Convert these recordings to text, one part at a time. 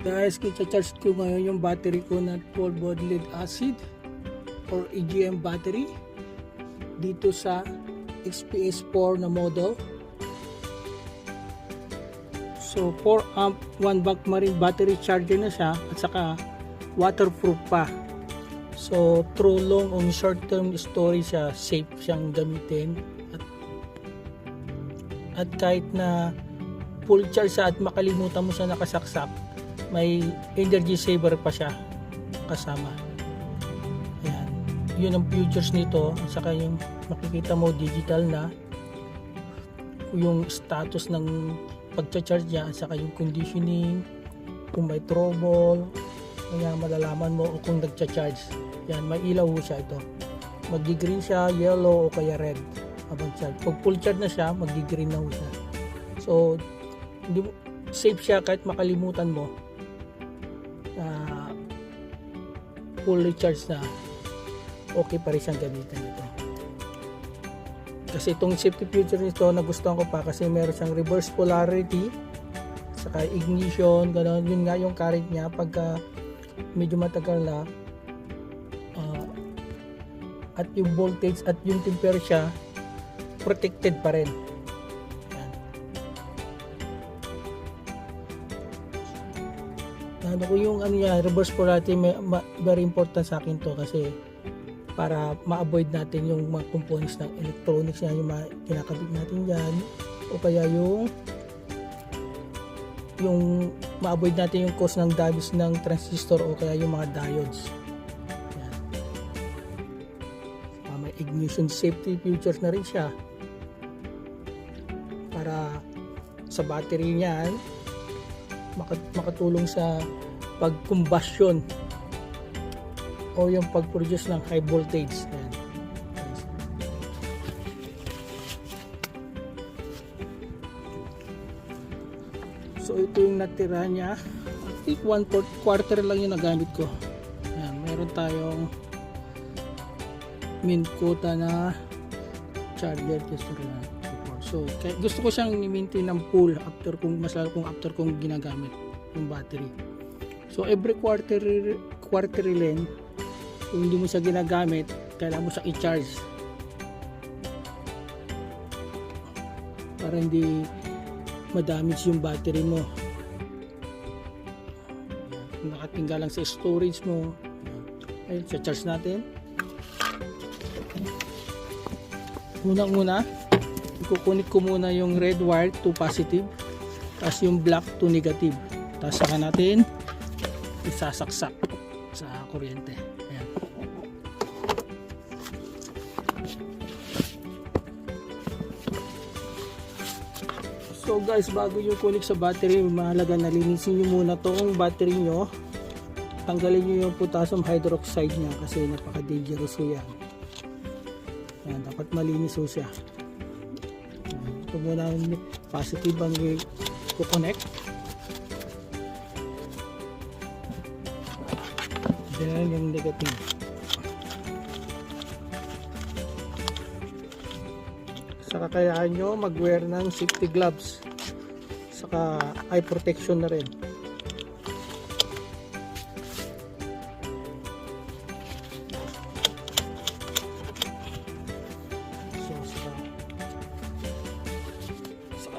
Guys, kita-charge ko ngayon yung battery ko na 12 volt lead acid or EGM battery dito sa XPS4 na model. So 4 amp 1 back marine battery charger na siya at saka waterproof pa. So through long on short term storage siya, safe siyang gamitin at kahit na full charge siya at makalimutan mo siya nakasaksak, may energy saver pa siya kasama. Ayan, yun ang features nito. At saka yung makikita mo digital na yung status ng pagcha-charge niya at saka yung conditioning, kung may trouble, kaya malalaman mo o kung nagcha-charge. Yan, may ilaw siya ito. Mag-green siya, yellow o kaya red habang charge. Pag full charge na siya, mag-green na siya. So hindi, safe siya kahit makalimutan mo fully charged na, okay pa rin siyang gamitin ito. Kasi itong safety feature nito nagustuhan ko pa kasi meron siyang reverse polarity saka ignition, gano'n. Yun nga yung current niya pagka medyo matagal na at yung voltage at yung temperature protected pa rin. Ano ko yung niya, reverse polarity, very important sa akin to kasi para ma-avoid natin yung mga components ng electronics niya, yung kinakabit natin dyan o kaya yung ma-avoid natin yung cause ng damage ng transistor o kaya yung mga diodes. Yan. May ignition safety features na rin siya para sa battery niyan makatulong sa pag-combustion o yung pag-produce ng high voltage. Ayan. So ito yung natira niya. I think 1/4 quarter lang yung nagamit ko. Ayan, meron tayong min quota na charger tester na. So gusto ko siyang i-maintain ng full after kung mas lalo kung after kong ginagamit yung battery. So every quarterly length, kung hindi mo siya ginagamit, kailangan mo siya i-charge para hindi ma-damage yung battery mo. Kung nakatingga lang sa storage mo, ayun, sa charge natin. Unang-una, ikukunik ko muna yung red wire to positive, tapos yung black to negative, tapos saka natin isasaksak sa kuryente. Ayan. So guys, bago yung kunik sa battery, mahalaga na linisin nyo muna tong battery nyo. Tanggalin nyo yung potassium hydroxide nya kasi napaka-dangerous yan. Ayan, dapat malinis ho siya. Ito muna ang positive ang i-connect. Then yung negative. Saka kayaan nyo mag-wear ng safety gloves. Saka eye protection na rin.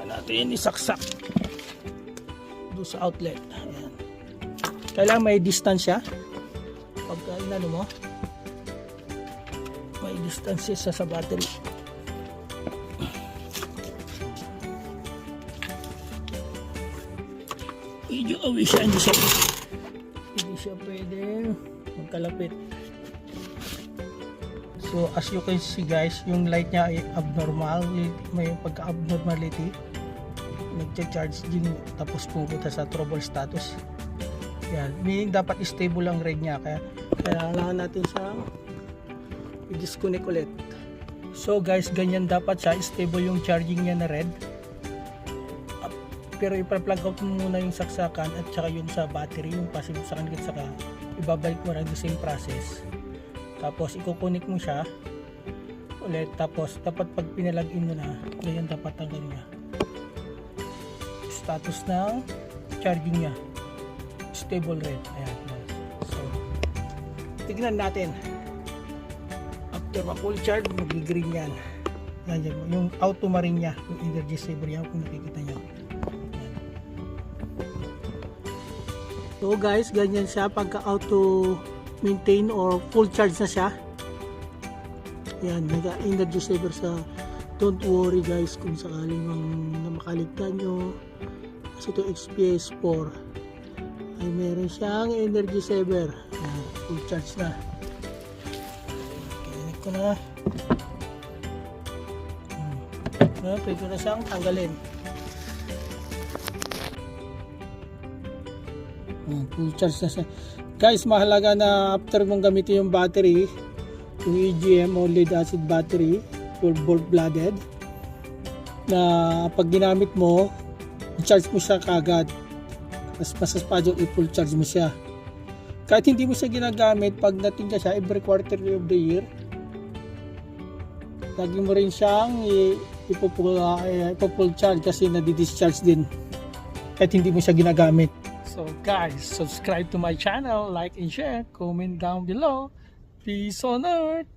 Natin isaksak doon sa outlet. Ayan. Kailangan may distansya pagka inano mo, may distansya sa battery. Medyo away siya, hindi siya pwede magkalapit. So as you can see guys, yung light niya ay abnormal, may pagka-abnormality. Nagcha-charge din tapos pupunta sa trouble status. Yan, meaning dapat stable ang red niya, kaya kailangan natin siyang i-disconnect ulit. So guys, ganyan dapat siya, stable yung charging niya na red. Pero ipa-plug out mo muna yung saksakan at saka yun sa battery, yung passive sa kanil, saka ibabalik mo lang the same process. Tapos i-connect mo siya ulit, tapos dapat pag pinalag-in mo na, ganyan dapat ang ganyan. Status ng charging niya. stable rin. Ayan guys. So, tignan natin. After ma-full charge, mag-green yan. Yan, yan. Yung auto marine niya, yung energy saver yan kung nakikita nyo. Yan. So guys, ganyan siya pagka auto maintain or full charge na siya. Yan, nag-energy saver sa. Don't worry guys kung sakaling na makaligtan nyo. Kasi ito XPS 4 ay meron siyang energy saver. Yan, full charge na. Kinig ko na. Pwede na siyang tanggalin. Full charge na siya. Guys, mahalaga na after mong gamitin yung battery, yung EGM o lead acid battery, full volt blooded, na pag ginamit mo, i-charge mo siya kagad. Tapos masaspadyo, i-full charge mo siya. Kahit hindi mo siya ginagamit, pag natingga siya every quarter of the year, lagi mo rin siyang ipo-full charge kasi nadi-discharge din kahit hindi mo siya ginagamit. So guys, subscribe to my channel, like and share, comment down below. Peace on earth!